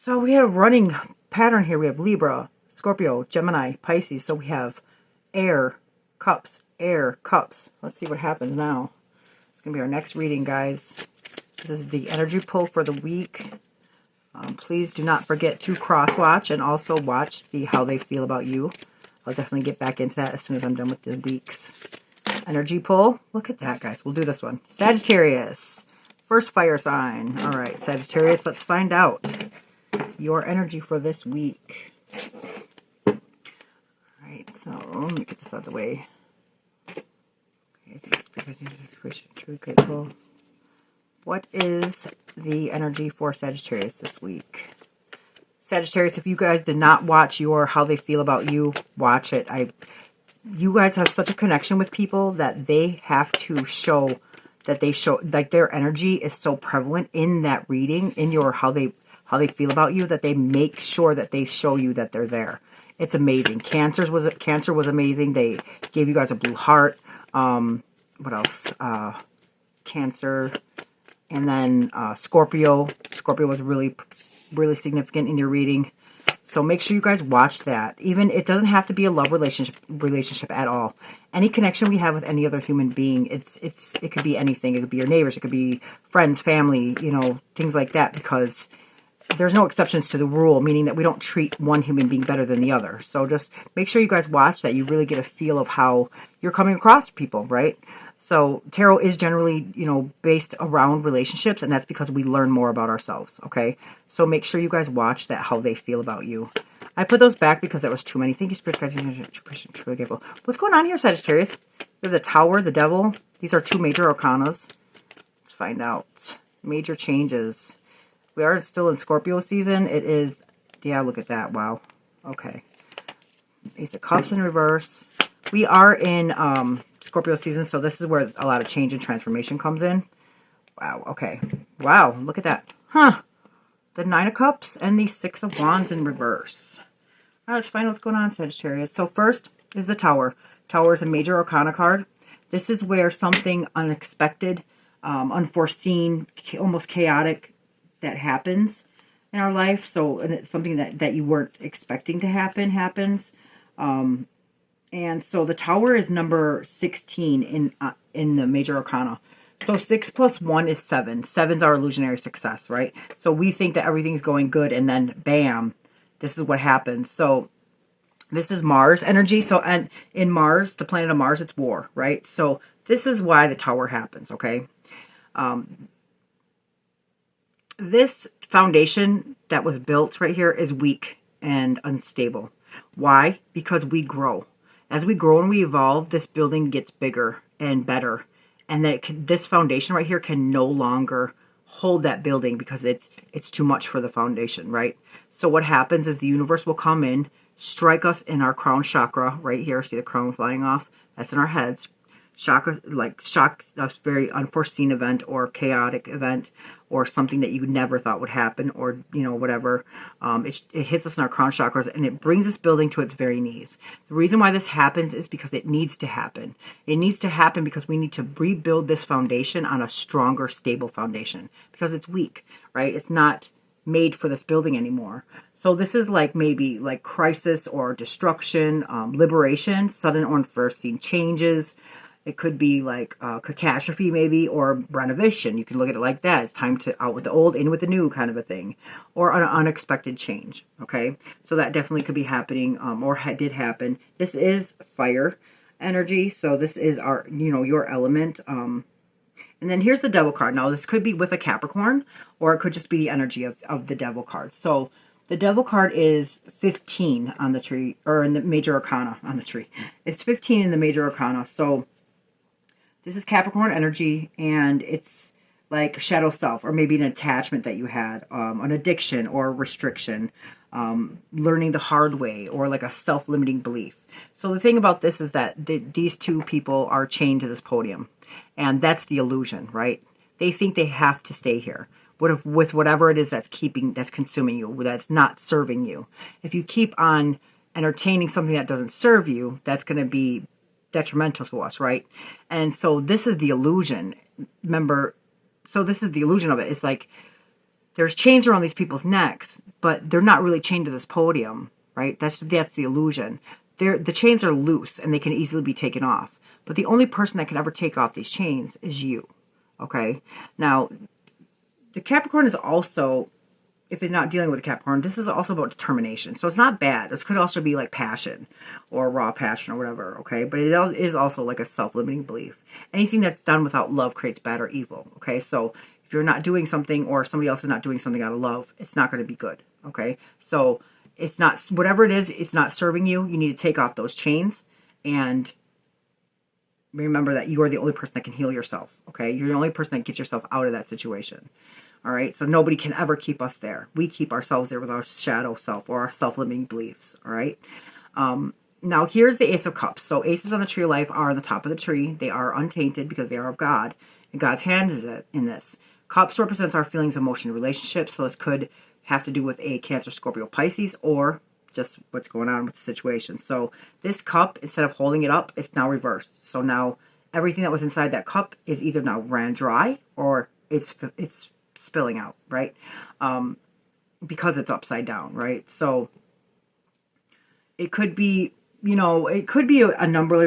So we had a running pattern here. We have Libra, Scorpio, Gemini, Pisces. So we have air, cups, air, cups. Let's see what happens now. It's going to be our next reading, guys. This is the energy pull for the week. Please do not forget to cross-watch and also watch how they feel about you. I'll definitely get back into that as soon as I'm done with the week's energy pull. Look at that, guys. We'll do this one. Sagittarius. First fire sign. All right, Sagittarius, let's find out your energy for this week. All right, so let me get this out of the way. Okay, truly grateful. What is the energy for Sagittarius this week? Sagittarius, if you guys did not watch how they feel about you, watch it. You guys have such a connection with people that they have to show that like their energy is so prevalent in that reading, in your how they feel about you, that they make sure that they show you that they're there. It's amazing. Cancer was amazing. They gave you guys a blue heart. What else? Cancer. And then Scorpio. Scorpio was really, really significant in your reading. So make sure you guys watch that. Even it doesn't have to be a love relationship at all. Any connection we have with any other human being, it could be anything. It could be your neighbors. It could be friends, family, things like that. Because there's no exceptions to the rule, meaning that we don't treat one human being better than the other. So just make sure you guys watch that. You really get a feel of how you're coming across people, right? So tarot is generally, based around relationships, and that's because we learn more about ourselves, okay? So make sure you guys watch that, how they feel about you. I put those back because that was too many. Thank you, Spirit Guides. Truly grateful. What's going on here, Sagittarius? We have the Tower, the Devil. These are two major arcanas. Let's find out. Major changes. We are still in Scorpio season. It is, yeah, look at that. Wow. Okay. Ace of Cups in reverse. We are in Scorpio season, so this is where a lot of change and transformation comes in. Wow, okay. Wow, look at that. Huh. The Nine of Cups and the Six of Wands in reverse. All right, let's find out what's going on, Sagittarius. So first is the Tower. Tower is a major arcana card. This is where something unexpected, unforeseen, almost chaotic that happens in our life. So and it's something that you weren't expecting to happens. And so the Tower is number 16 in the major arcana. So 6 plus 1 is 7. 7's our illusionary success, right? So we think that everything's going good, and then bam, this is what happens. So this is Mars energy. So and in Mars, the planet of Mars, it's war, right? So this is why the Tower happens, okay? This foundation that was built right here is weak and unstable. Why? Because we grow. As we grow and we evolve, this building gets bigger and better. And this foundation right here can no longer hold that building because it's too much for the foundation, right? So what happens is the universe will come in, strike us in our crown chakra right here. See the crown flying off? That's in our heads. Shock, a very unforeseen event or chaotic event or something that you never thought would happen or, whatever. It hits us in our crown chakras and it brings this building to its very knees. The reason why this happens is because it needs to happen. It needs to happen because we need to rebuild this foundation on a stronger, stable foundation because it's weak, right? It's not made for this building anymore. So this is maybe crisis or destruction, liberation, sudden or unforeseen changes. It could be catastrophe maybe, or renovation. You can look at it like that. It's time to out with the old, in with the new kind of a thing. Or an unexpected change, okay? So that definitely could be happening or did happen. This is fire energy. So this is our, your element. And then here's the Devil card. Now this could be with a Capricorn or it could just be the energy of the Devil card. So the Devil card is 15 on the tree, or in the major arcana on the tree. It's 15 in the major arcana. So this is Capricorn energy, and it's like shadow self, or maybe an attachment that you had, an addiction or restriction, learning the hard way, or like a self-limiting belief. So the thing about this is that these two people are chained to this podium, and that's the illusion, right? They think they have to stay here with whatever it is that's consuming you, that's not serving you. If you keep on entertaining something that doesn't serve you, that's going to be detrimental to us, right? And so this is the illusion. Remember, so this is the illusion of it. It's like there's chains around these people's necks, but they're not really chained to this podium, right? That's the illusion. The chains are loose and they can easily be taken off. But the only person that can ever take off these chains is you, okay? Now, the Capricorn is also, if it's not dealing with a Capricorn, this is also about determination. So it's not bad. This could also be like passion or raw passion or whatever, okay? But it is also like a self-limiting belief. Anything that's done without love creates bad or evil, okay? So if you're not doing something or somebody else is not doing something out of love, it's not going to be good, okay? So it's not, whatever it is, it's not serving you. You need to take off those chains and remember that you are the only person that can heal yourself, okay? You're the only person that gets yourself out of that situation, all right? So nobody can ever keep us there. We keep ourselves there with our shadow self or our self-limiting beliefs, all right? Now, here's the Ace of Cups. So aces on the tree of life are on the top of the tree. They are untainted because they are of God, and God's hand is in this. Cups represents our feelings, emotion, relationships, so it could have to do with a Cancer, Scorpio, Pisces, or just what's going on with the situation. So this cup, instead of holding it up, it's now reversed. So now everything that was inside that cup is either now ran dry or it's spilling out, right? Because it's upside down, right? So it could be, you know, it could be a number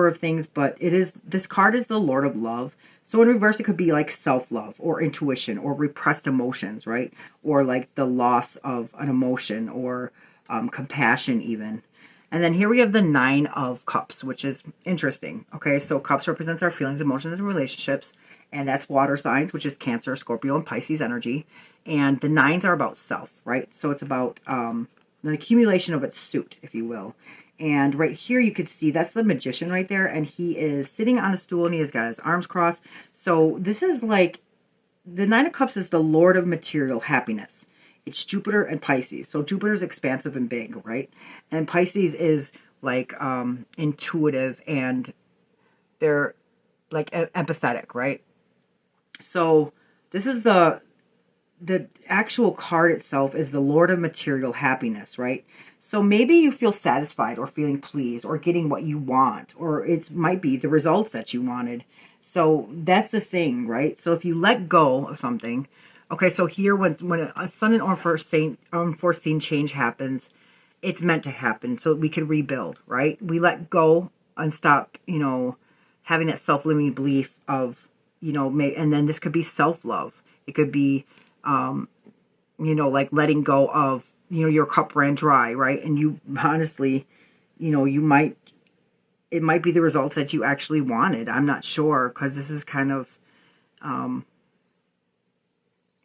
of things, but this card is the Lord of Love. So in reverse, it could be like self-love or intuition or repressed emotions, right? Or like the loss of an emotion or compassion even. And then here we have the Nine of Cups, which is interesting. Okay, so Cups represents our feelings, emotions, and relationships. And that's water signs, which is Cancer, Scorpio, and Pisces energy. And the nines are about self, right? So it's about an accumulation of its suit, if you will. And right here you could see that's the Magician right there. And he is sitting on a stool and he has got his arms crossed. So this is like, the Nine of Cups is the Lord of material happiness. It's Jupiter and Pisces. So Jupiter's expansive and big, right? And Pisces is like intuitive and they're like empathetic, right? So this is the actual card itself is the Lord of material happiness, right? So maybe you feel satisfied or feeling pleased or getting what you want, or it might be the results that you wanted. So that's the thing, right? So if you let go of something, okay, so here when a sudden or unforeseen change happens, it's meant to happen so we can rebuild, right? We let go and stop, you know, having that self-limiting belief of, you know, and then this could be self-love. It could be, you know, like letting go of, you know, your cup ran dry, right? And you honestly, you know, it might be the results that you actually wanted. I'm not sure, because this is kind of,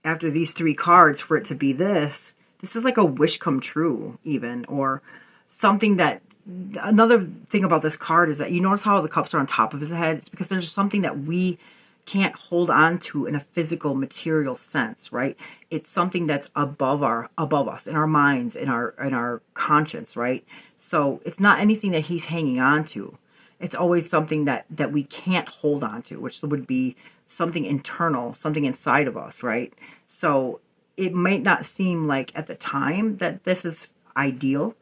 after these three cards, for it to be this is like a wish come true even, or something that, another thing about this card is that you notice how the cups are on top of his head. It's because there's something that we can't hold on to in a physical material sense, right? It's something that's above us, in our minds, in our conscience, right? So it's not anything that he's hanging on to. It's always something that we can't hold on to, which would be something internal, something inside of us, right? So it might not seem like at the time that this is ideal,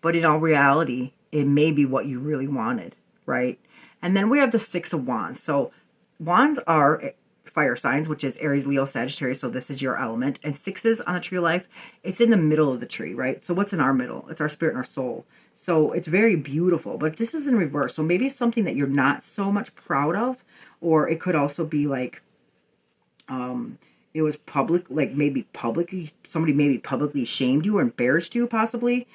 but in all reality, it may be what you really wanted, right? And then we have the Six of Wands. So Wands are fire signs, which is Aries, Leo, Sagittarius. So this is your element. And sixes on the tree of life, it's in the middle of the tree, right? So what's in our middle? It's our spirit and our soul. So it's very beautiful, but this is in reverse. So maybe it's something that you're not so much proud of, or it could also be like, it was public, like maybe publicly, somebody maybe publicly shamed you or embarrassed you possibly.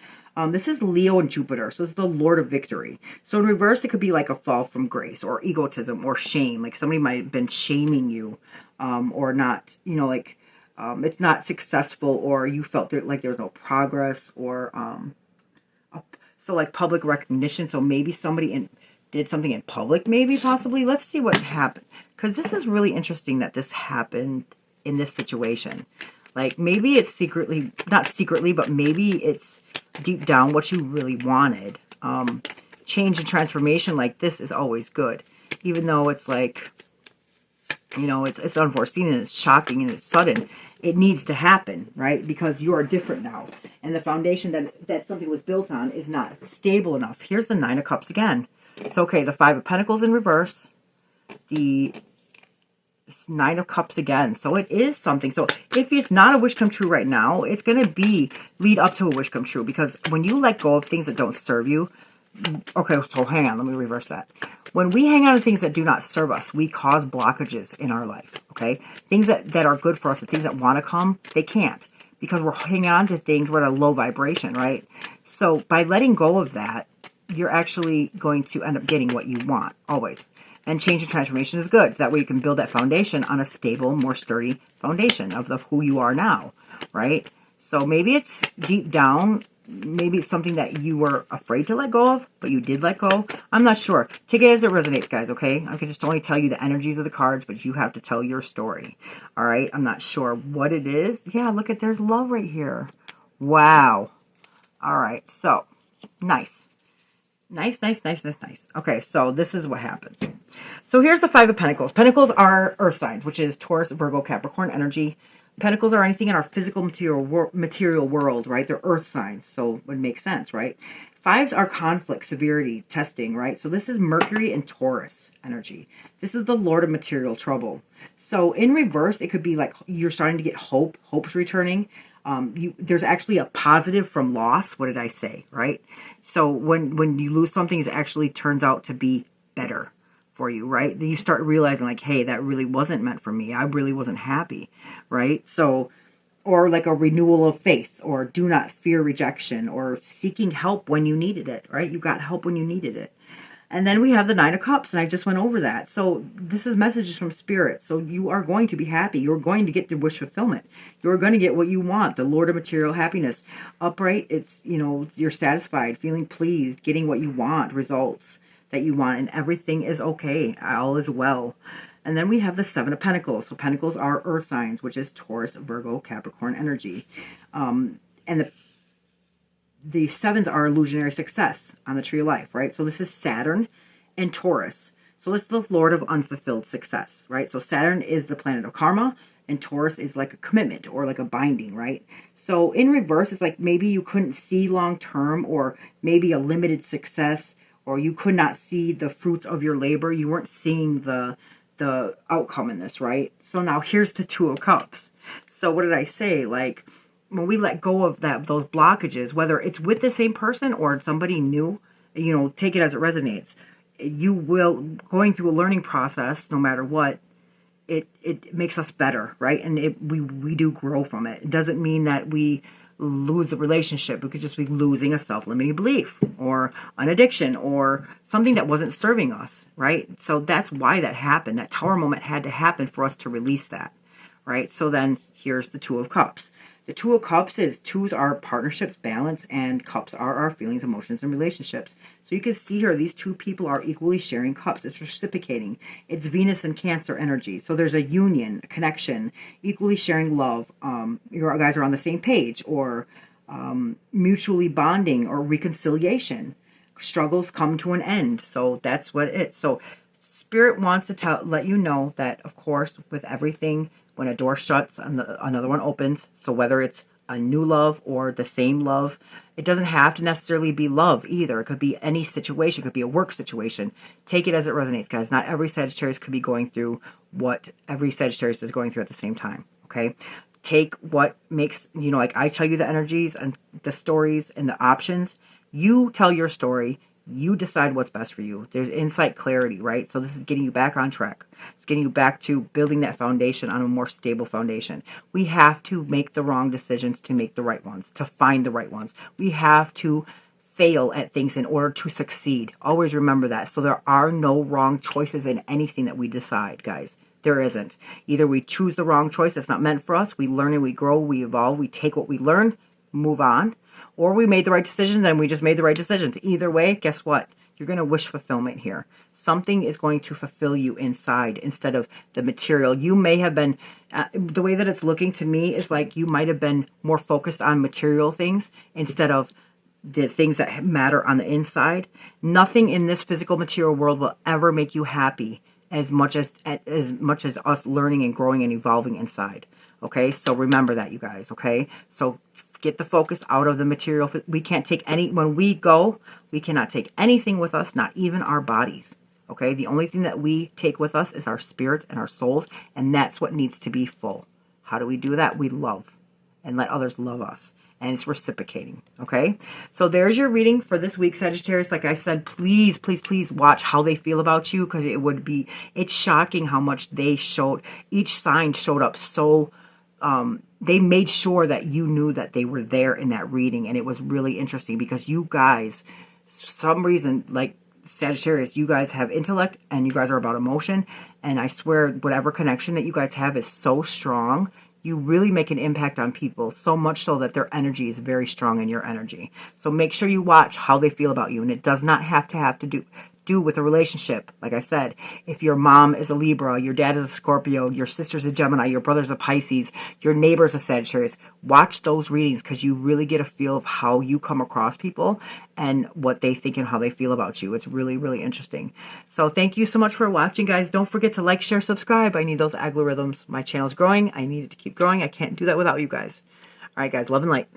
This is Leo and Jupiter, so it's the Lord of Victory. So in reverse, it could be like a fall from grace or egotism or shame. Like somebody might have been shaming you, or not, you know, like it's not successful, or you felt like there was no progress, or so like public recognition. So maybe somebody did something in public, maybe, possibly. Let's see what happened, because this is really interesting that this happened in this situation. Like maybe it's secretly, not secretly, but maybe it's deep down what you really wanted. Change and transformation like this is always good, even though it's like, you know, it's unforeseen and it's shocking and it's sudden. It needs to happen, right? Because you are different now, and the foundation that something was built on is not stable enough. Here's the Nine of Cups again. So okay, the Five of Pentacles in reverse, the Nine of Cups again. So it is something. So if it's not a wish come true right now, it's going to be lead up to a wish come true. Because when you let go of things that don't serve you, okay, so hang on, let me reverse that. When we hang on to things that do not serve us, we cause blockages in our life, okay? Things that are good for us, the things that want to come, they can't. Because we're hanging on to things, we're at a low vibration, right? So by letting go of that, you're actually going to end up getting what you want, always. And change and transformation is good. That way you can build that foundation on a stable, more sturdy foundation of who you are now, right? So maybe it's deep down, maybe it's something that you were afraid to let go of, but you did let go. I'm not sure. Take it as it resonates, guys, okay? I can just only tell you the energies of the cards, but you have to tell your story, all right? I'm not sure what it is. Yeah, look at, there's love right here. Wow. All right, so, nice. Nice. Okay, so this is what happens. So here's the Five of Pentacles. Pentacles are earth signs, which is Taurus, Virgo, Capricorn energy. Pentacles are anything in our physical material world, right? They're earth signs, so it would make sense, right? Fives are conflict, severity, testing, right? So this is Mercury and Taurus energy. This is the Lord of material trouble. So in reverse, it could be like you're starting to get hope. Hope's returning. There's actually a positive from loss. What did I say, right? So when you lose something, it actually turns out to be better for you, right? Then you start realizing like, hey, that really wasn't meant for me. I really wasn't happy, right? So, or like a renewal of faith, or do not fear rejection, or seeking help when you needed it, right? You got help when you needed it. And then we have the Nine of Cups, and I just went over that. So this is messages from Spirit. So you are going to be happy. You're going to get the wish fulfillment. You're going to get what you want, the Lord of material happiness. Upright, it's, you know, you're satisfied, feeling pleased, getting what you want, results that you want, and everything is okay. All is well. And then we have the Seven of Pentacles. So Pentacles are earth signs, which is Taurus, Virgo, Capricorn energy. And the sevens are illusionary success on the tree of life, right? So this is Saturn and Taurus. So it's the Lord of unfulfilled success, right? So Saturn is the planet of karma, and Taurus is like a commitment or like a binding, right? So in reverse, it's like maybe you couldn't see long term, or maybe a limited success, or you could not see the fruits of your labor. You weren't seeing the outcome in this, right? So now here's the Two of Cups. So what did I say? Like, when we let go of those blockages, whether it's with the same person or somebody new, you know, take it as it resonates. You will, going through a learning process, no matter what, it makes us better, right? And we do grow from it. It doesn't mean that we lose the relationship. We could just be losing a self-limiting belief, or an addiction, or something that wasn't serving us, right? So that's why that happened. That Tower moment had to happen for us to release that, right? So then here's the Two of Cups. The Two of Cups is, twos are partnerships, balance, and cups are our feelings, emotions, and relationships. So you can see here, these two people are equally sharing cups. It's reciprocating. It's Venus and Cancer energy. So there's a union, a connection, equally sharing love. You guys are on the same page, or mutually bonding, or reconciliation. Struggles come to an end. So that's what it is. So Spirit wants to let you know that, of course, with everything, when a door shuts, another one opens. So whether it's a new love or the same love, it doesn't have to necessarily be love either. It could be any situation. It could be a work situation. Take it as it resonates, guys. Not every Sagittarius could be going through what every Sagittarius is going through at the same time, okay? Take what makes, you know, like I tell you the energies and the stories and the options. You tell your story. You decide what's best for you. There's insight, clarity, right? So this is getting you back on track. It's getting you back to building that foundation on a more stable foundation. We have to make the wrong decisions to make the right ones, to find the right ones. We have to fail at things in order to succeed. Always remember that. So there are no wrong choices in anything that we decide, guys. There isn't. Either we choose the wrong choice that's not meant for us, we learn and we grow, we evolve, we take what we learn, move on, or we made the right decisions and we just made the right decisions. Either way, guess what? You're going to wish fulfillment here. Something is going to fulfill you inside instead of the material. You may have been, the way that it's looking to me is like you might have been more focused on material things instead of the things that matter on the inside. Nothing in this physical material world will ever make you happy as much as us learning and growing and evolving inside. Okay, so remember that, you guys. Okay, so get the focus out of the material. We can't take any, when we go, we cannot take anything with us, not even our bodies. Okay, the only thing that we take with us is our spirits and our souls, and that's what needs to be full. How do we do that? We love and let others love us. And it's reciprocating, okay? So there's your reading for this week, Sagittarius. Like I said, please, please, please watch how they feel about you, because it's shocking how much they showed. Each sign showed up so, they made sure that you knew that they were there in that reading. And it was really interesting because you guys, some reason, like Sagittarius, you guys have intellect and you guys are about emotion. And I swear, whatever connection that you guys have is so strong. You really make an impact on people, so much so that their energy is very strong in your energy. So make sure you watch how they feel about you. And it does not have to do with a relationship. Like I said, if your mom is a Libra, your dad is a Scorpio, your sister's a Gemini, your brother's a Pisces, your neighbor's a Sagittarius, watch those readings, because you really get a feel of how you come across people and what they think and how they feel about you. It's really, really interesting. So thank you so much for watching, guys. Don't forget to like, share, subscribe. I need those algorithms. My channel's growing. I need it to keep growing. I can't do that without you guys. All right, guys. Love and light.